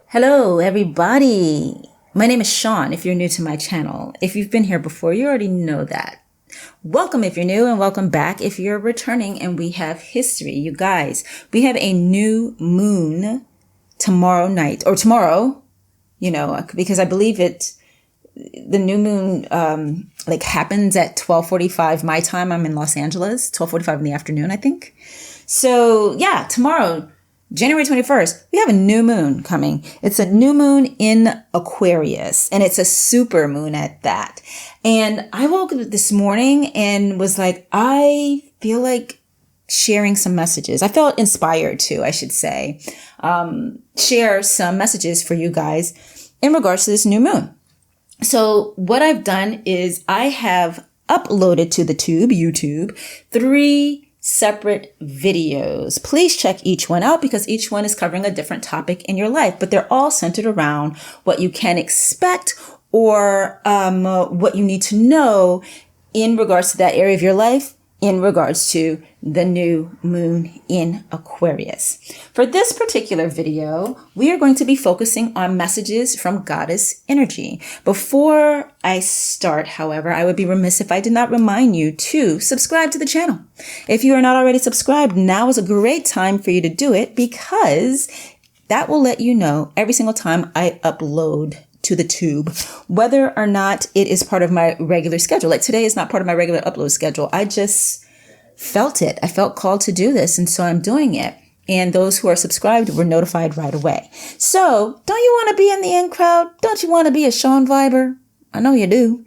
Hello, everybody. My name is Shon, if you're new to my channel. If you've been here before, you already know that. Welcome if you're new, and welcome back if you're returning, and we have history. You guys, we have a new moon tomorrow night, or tomorrow, because I believe the new moon happens at 12:45 my time. I'm in Los Angeles, 12:45 in the afternoon, I think. So yeah, tomorrow, January 21st, we have a new moon coming. It's a new moon in Aquarius, and it's a super moon at that. And I woke up this morning and was like, I feel like sharing some messages. I felt inspired to, I should say, share some messages for you guys in regards to this new moon. So what I've done is I have uploaded to the YouTube 3 separate videos. Please check each one out because each one is covering a different topic in your life, but they're all centered around what you can expect or what you need to know in regards to that area of your life, in regards to the new moon in Aquarius. For this particular video, we are going to be focusing on messages from goddess energy. Before I start, however, I would be remiss if I did not remind you to subscribe to the channel. If you are not already subscribed, now is a great time for you to do it because that will let you know every single time I upload to the tube, whether or not it is part of my regular schedule. Like today is not part of my regular upload schedule. I just felt it. I felt called to do this, and so I'm doing it. And those who are subscribed were notified right away. So don't you want to be in the in crowd? Don't you want to be a shon.viber? I know you do.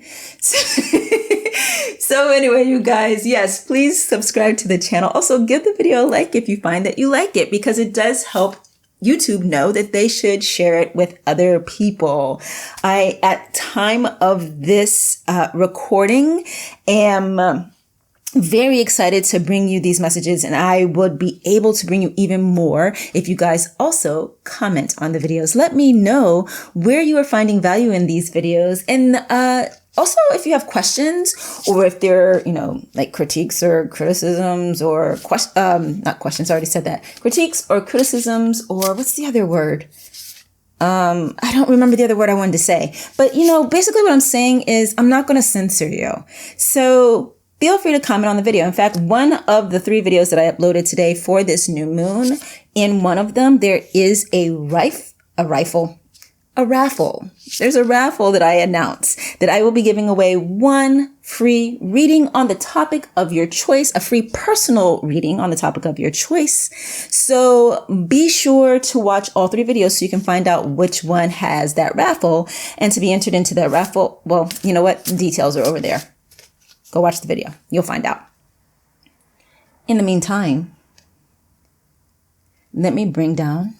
So anyway, you guys, yes, please subscribe to the channel. Also give the video a like if you find that you like it, because it does help YouTube know that they should share it with other people. I, at time of this recording, am very excited to bring you these messages, and I would be able to bring you even more if you guys also comment on the videos. Let me know where you are finding value in these videos, and also if you have questions, or if they're, like critiques or criticisms or not questions, I already said that. Critiques or criticisms, or what's the other word? I don't remember the other word I wanted to say, but basically what I'm saying is I'm not going to censor you. So feel free to comment on the video. In fact, one of the 3 videos that I uploaded today for this new moon, in one of them, there is a raffle. There's a raffle that I announced that I will be giving away 1 free reading on the topic of your choice, a free personal reading on the topic of your choice. So be sure to watch all 3 videos so you can find out which one has that raffle, and to be entered into that raffle. Well, you know what? Details are over there. Go watch the video. You'll find out. In the meantime, let me bring down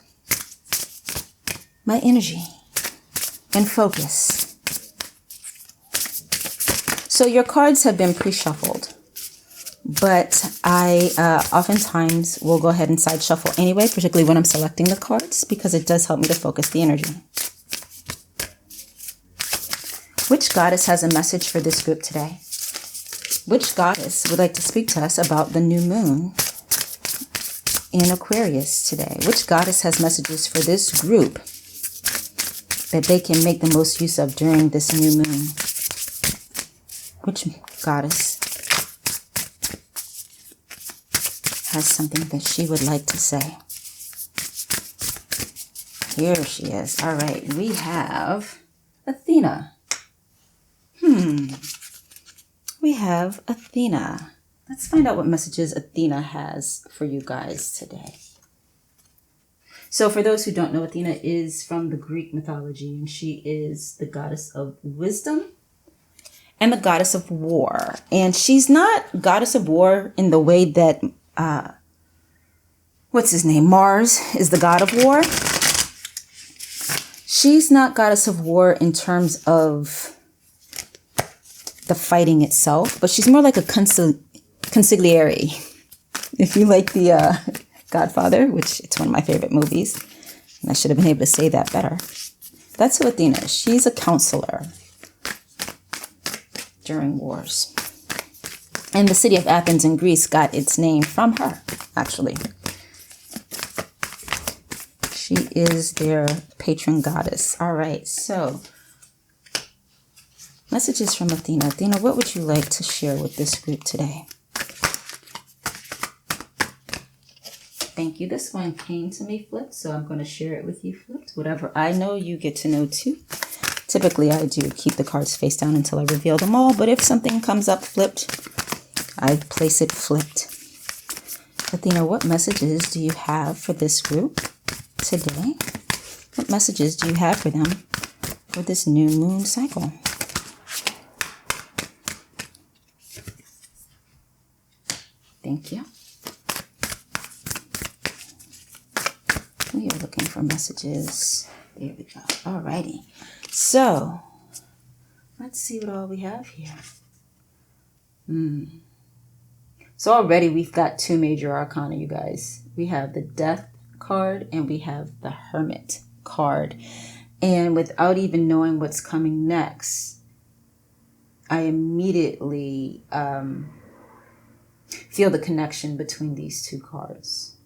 my energy and focus. So your cards have been pre-shuffled, but I oftentimes will go ahead and side shuffle anyway, particularly when I'm selecting the cards, because it does help me to focus the energy. Which goddess has a message for this group today? Which goddess would like to speak to us about the new moon in Aquarius today? Which goddess has messages for this group that they can make the most use of during this new moon? Which goddess has something that she would like to say? Here she is. All right, we have Athena. We have Athena. Let's find out what messages Athena has for you guys today. So for those who don't know, Athena is from the Greek mythology, and she is the goddess of wisdom and the goddess of war. And she's not goddess of war in the way that, what's his name? Mars is the god of war. She's not goddess of war in terms of the fighting itself, but she's more like a consigliere. If you like the Godfather, which it's one of my favorite movies, and I should have been able to say that better. That's who Athena is. She's a counselor during wars. And the city of Athens in Greece got its name from her, actually. She is their patron goddess. All right, so messages from Athena. Athena, what would you like to share with this group today? Thank you. This one came to me flipped, so I'm going to share it with you flipped. Whatever I know, you get to know too. Typically, I do keep the cards face down until I reveal them all, but if something comes up flipped, I place it flipped. Athena, what messages do you have for this group today? What messages do you have for them for this new moon cycle? Thank you. We are looking for messages. There we go. Alrighty. So, let's see what all we have here. So already we've got two major arcana, you guys. We have the Death card and we have the Hermit card. And without even knowing what's coming next, I immediately feel the connection between these two cards.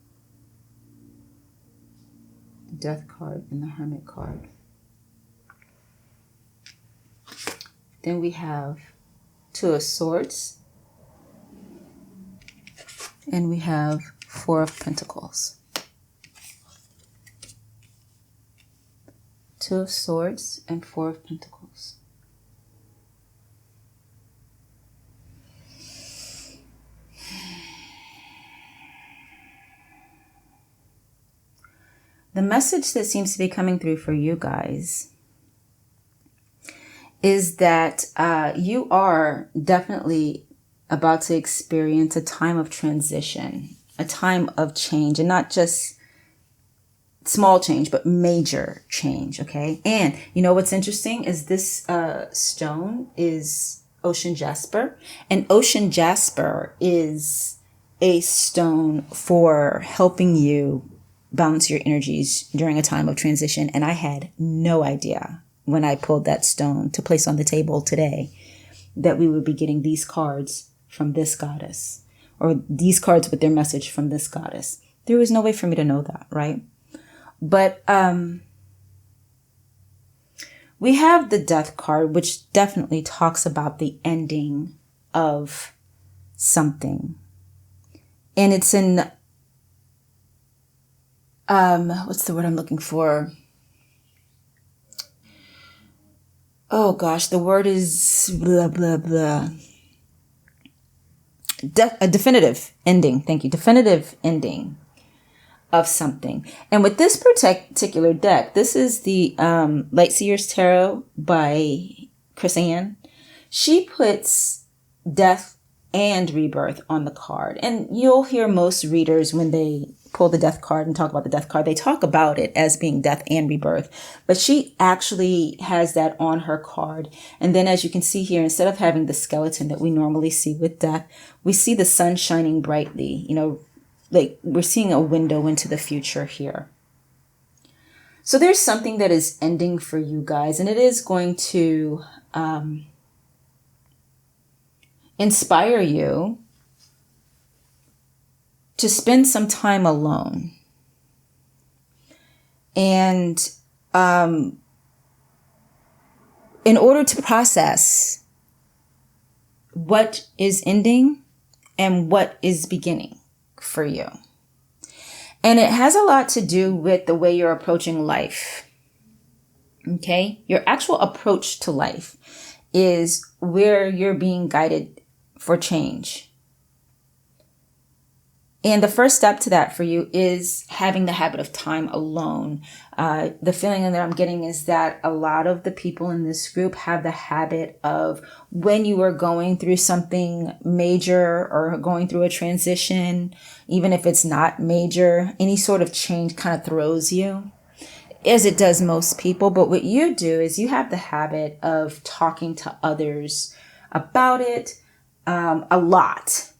The Death card and the Hermit card. Then we have Two of Swords. And we have Four of Pentacles. Two of Swords and Four of Pentacles. The message that seems to be coming through for you guys is that you are definitely about to experience a time of transition, a time of change, and not just small change, but major change, okay? And you know what's interesting is this stone is ocean jasper, and ocean jasper is a stone for helping you balance your energies during a time of transition. And I had no idea when I pulled that stone to place on the table today that we would be getting these cards from this goddess, or these cards with their message from this goddess. There was no way for me to know that, right? But we have the Death card, which definitely talks about the ending of something. And it's in, what's the word I'm looking for? Oh gosh, the word is blah, blah, blah. A definitive ending. Thank you. Definitive ending of something. And with this particular deck, this is the Lightseer's Tarot by Chris Ann. She puts death and rebirth on the card. And you'll hear most readers when they pull the Death card and talk about the Death card, they talk about it as being death and rebirth. But she actually has that on her card. And then as you can see here, instead of having the skeleton that we normally see with death, we see the sun shining brightly. You know, like we're seeing a window into the future here. So there's something that is ending for you guys, and it is going to inspire you to spend some time alone. And in order to process what is ending and what is beginning for you. And it has a lot to do with the way you're approaching life. Okay? Your actual approach to life is where you're being guided for change. And the first step to that for you is having the habit of time alone. The feeling that I'm getting is that a lot of the people in this group have the habit of, when you are going through something major or going through a transition, even if it's not major, any sort of change kind of throws you, as it does most people. But what you do is you have the habit of talking to others about it a lot.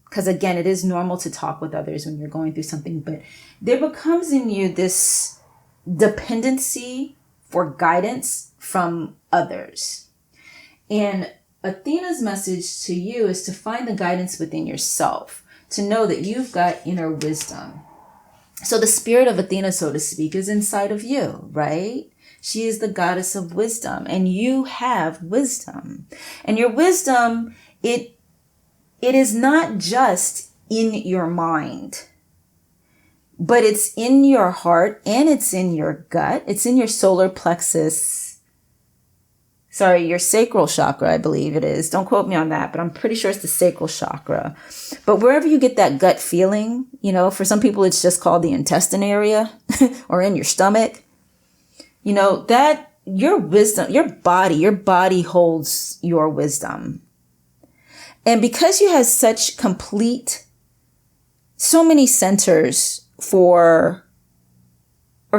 Because again, it is normal to talk with others when you're going through something, but there becomes in you this dependency for guidance from others. And Athena's message to you is to find the guidance within yourself, to know that you've got inner wisdom. So the spirit of Athena, so to speak, is inside of you, right? She is the goddess of wisdom, and you have wisdom. And your wisdom, it is not just in your mind, but it's in your heart and it's in your gut. It's in your solar plexus. Sorry, your sacral chakra, I believe it is. Don't quote me on that, but I'm pretty sure it's the sacral chakra. But wherever you get that gut feeling, for some people, it's just called the intestine area or in your stomach, that your wisdom, your body holds your wisdom. And because you have such so many centers or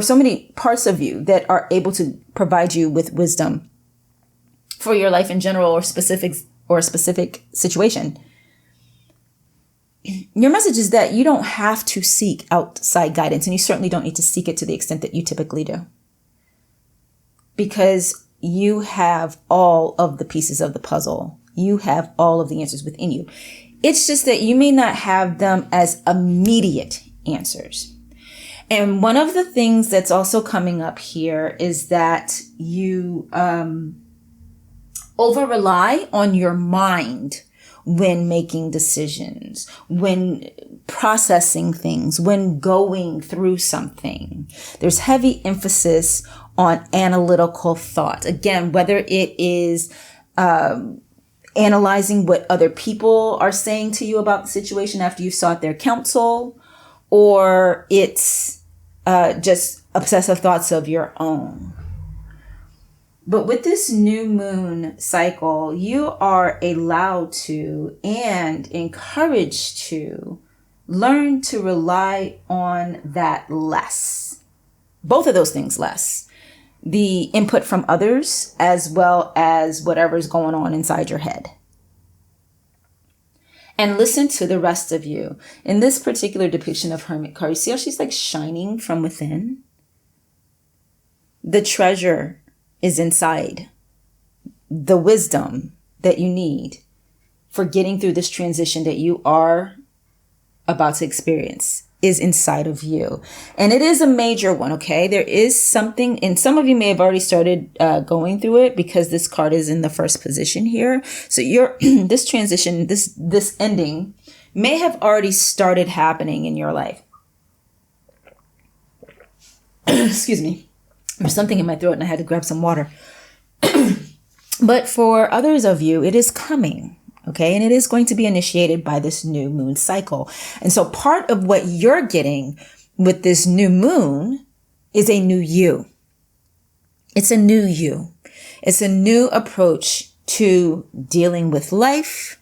so many parts of you that are able to provide you with wisdom for your life in general or a specific situation. Your message is that you don't have to seek outside guidance, and you certainly don't need to seek it to the extent that you typically do, because you have all of the pieces of the puzzle. You have all of the answers within you. It's just that you may not have them as immediate answers. And one of the things that's also coming up here is that you over rely on your mind when making decisions, when processing things, when going through something. There's heavy emphasis on analytical thought. Again, whether it is analyzing what other people are saying to you about the situation after you've sought their counsel, or it's just obsessive thoughts of your own. But with this new moon cycle, you are allowed to and encouraged to learn to rely on that less. Both of those things less. The input from others as well as whatever's going on inside your head. And listen to the rest of you. In this particular depiction of Hermit card, you see how she's like shining from within? The treasure is inside. The wisdom that you need for getting through this transition that you are about to experience is inside of you. And it is a major one, okay? There is something, and some of you may have already started going through it because this card is in the first position here. So this transition, this ending may have already started happening in your life. Excuse me. There's something in my throat and I had to grab some water. But for others of you, it is coming. Okay. And it is going to be initiated by this new moon cycle. And so part of what you're getting with this new moon is a new you. It's a new you. It's a new approach to dealing with life.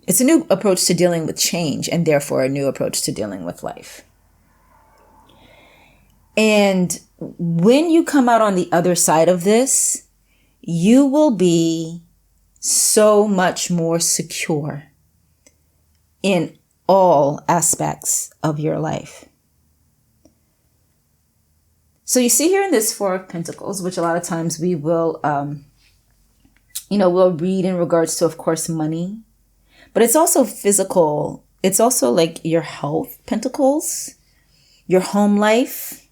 It's a new approach to dealing with change, and therefore a new approach to dealing with life. And when you come out on the other side of this, you will be so much more secure in all aspects of your life. So you see here in this Four of Pentacles, which a lot of times we will, we'll read in regards to, of course, money, but it's also physical. It's also like your health, Pentacles, your home life,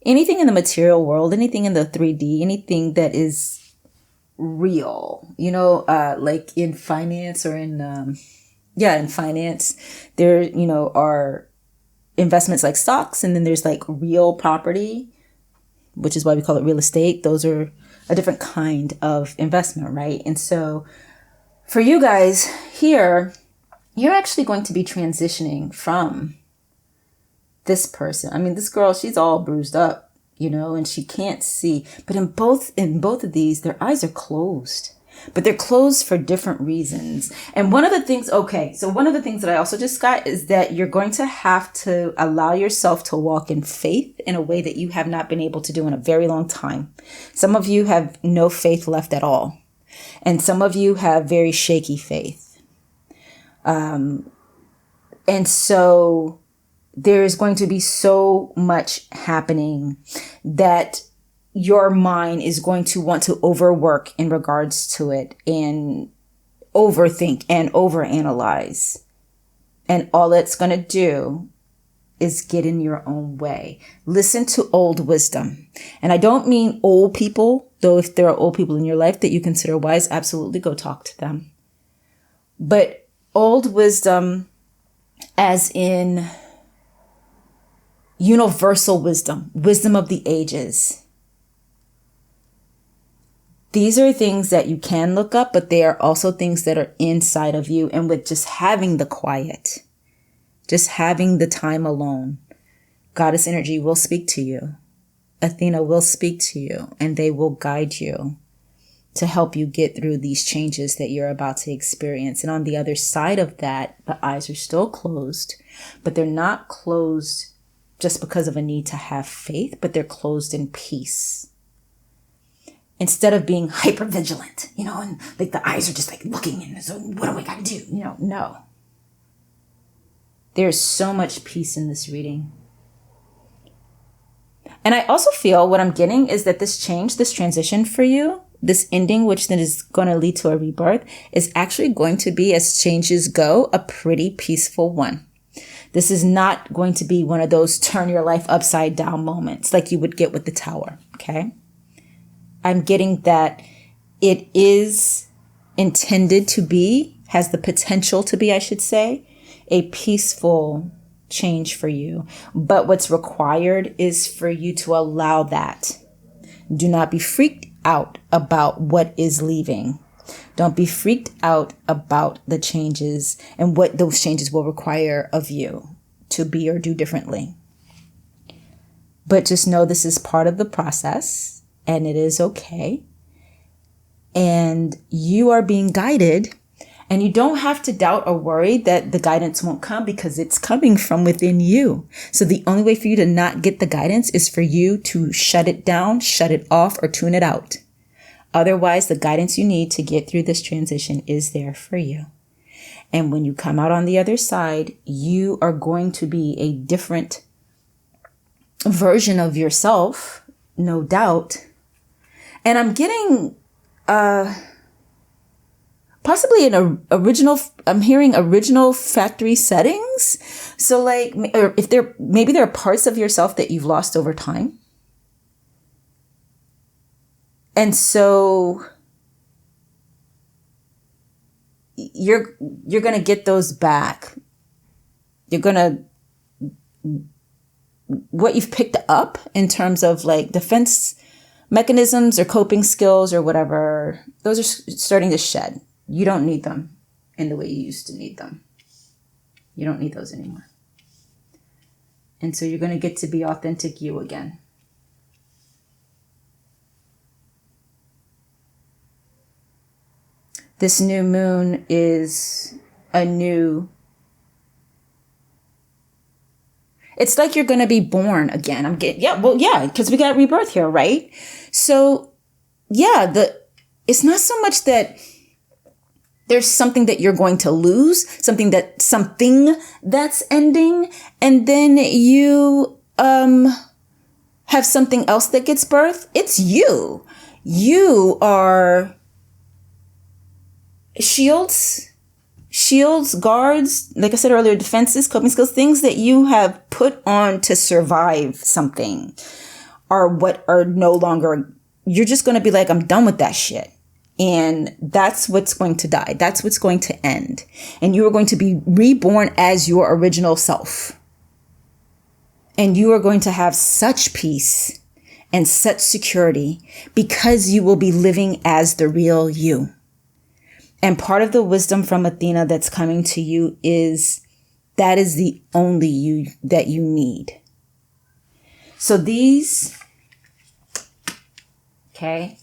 anything in the material world, anything in the 3D, anything that is real, like in finance or in finance, there, are investments like stocks, and then there's like real property, which is why we call it real estate. Those are a different kind of investment, right? And so for you guys here, you're actually going to be transitioning from this person. I mean, this girl, she's all bruised up, and she can't see. But in both of these, their eyes are closed. But they're closed for different reasons. And one of the things that I also just got is that you're going to have to allow yourself to walk in faith in a way that you have not been able to do in a very long time. Some of you have no faith left at all. And some of you have very shaky faith. And so there's going to be so much happening that your mind is going to want to overwork in regards to it and overthink and overanalyze. And all it's going to do is get in your own way. Listen to old wisdom. And I don't mean old people, though if there are old people in your life that you consider wise, absolutely go talk to them. But old wisdom as in universal wisdom, wisdom of the ages. These are things that you can look up, but they are also things that are inside of you. And with just having the quiet, just having the time alone, Goddess energy will speak to you. Athena will speak to you, and they will guide you to help you get through these changes that you're about to experience. And on the other side of that, the eyes are still closed, but they're not closed just because of a need to have faith, but they're closed in peace. Instead of being hyper vigilant, and like the eyes are just like looking and so what do we got to do? No. There's so much peace in this reading. And I also feel what I'm getting is that this change, this transition for you, this ending, which then is going to lead to a rebirth, is actually going to be, as changes go, a pretty peaceful one. This is not going to be one of those turn your life upside down moments like you would get with the Tower, okay? I'm getting that it is intended to be, has the potential to be, I should say, a peaceful change for you. But what's required is for you to allow that. Do not be freaked out about what is leaving. Don't be freaked out about the changes and what those changes will require of you to be or do differently. But just know this is part of the process. And it is okay. And you are being guided. And you don't have to doubt or worry that the guidance won't come because it's coming from within you. So the only way for you to not get the guidance is for you to shut it down, shut it off, or tune it out. Otherwise, the guidance you need to get through this transition is there for you. And when you come out on the other side, you are going to be a different version of yourself, no doubt. And I'm getting possibly an original, I'm hearing original factory settings. So like, or if maybe there are parts of yourself that you've lost over time. And so you're going to get those back. You're going to, what you've picked up in terms of like defense mechanisms or coping skills or whatever, those are starting to shed. You don't need them in the way you used to need them. You don't need those anymore. And so you're going to get to be authentic you again. This new moon is a new... It's like you're going to be born again. Because we got rebirth here, right? So, it's not so much that there's something that you're going to lose, something that's ending, and then you have something else that gets birthed. It's you. You are shields, guards, like I said earlier, defenses, coping skills, things that you have put on to survive something are what are no longer, you're just going to be like, I'm done with that shit. And that's what's going to die. That's what's going to end. And you are going to be reborn as your original self. And you are going to have such peace and such security because you will be living as the real you. And part of the wisdom from Athena that's coming to you is that is the only you that you need. So these, okay.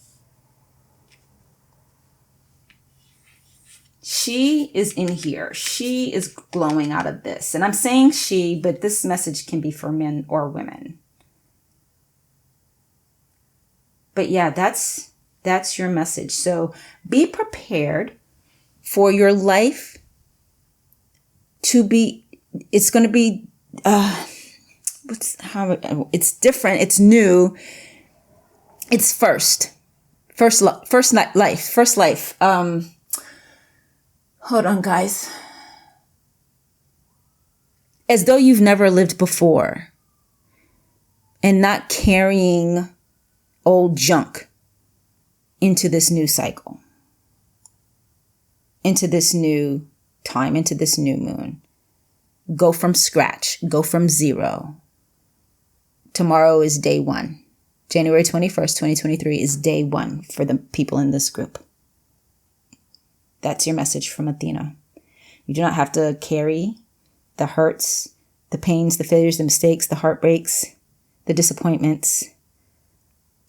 She is in here. She is glowing out of this. And I'm saying she, but this message can be for men or women. But yeah, that's your message. So be prepared for your life to be, it's going to be, it's different. It's new. It's first life. Hold on, guys. as though you've never lived before, and not carrying old junk into this new cycle, into this new time, into this new moon. Go from scratch, go from zero. Tomorrow is day 1. January 21st, 2023 is day 1 for the people in this group. That's your message from Athena. You do not have to carry the hurts, the pains, the failures, the mistakes, the heartbreaks, the disappointments,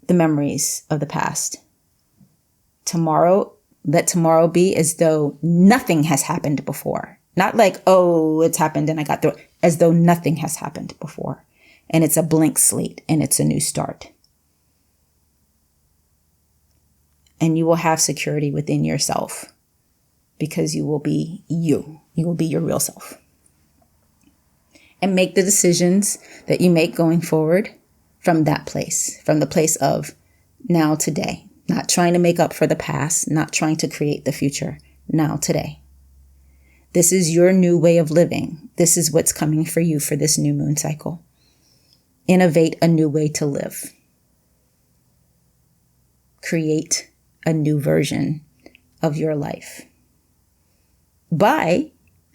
the memories of the past. Tomorrow, let tomorrow be as though nothing has happened before. Not like, oh, it's happened and I got through it. As though nothing has happened before. And it's a blank slate and it's a new start. And you will have security within yourself because you will be you. You will be your real self. And make the decisions that you make going forward from that place, from the place of now, today. Not trying to make up for the past, not trying to create the future. Now, today. This is your new way of living. This is what's coming for you for this new moon cycle. Innovate a new way to live. Create a new version of your life. By,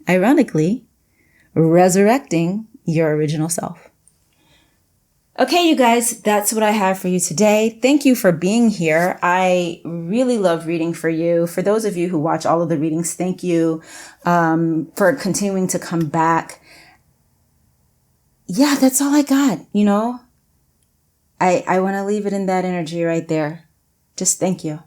ironically, resurrecting your original self. Okay, you guys, that's what I have for you today. Thank you for being here. I really love reading for you. For those of you who watch all of the readings, thank you for continuing to come back. Yeah, that's all I got, I want to leave it in that energy right there. Just thank you.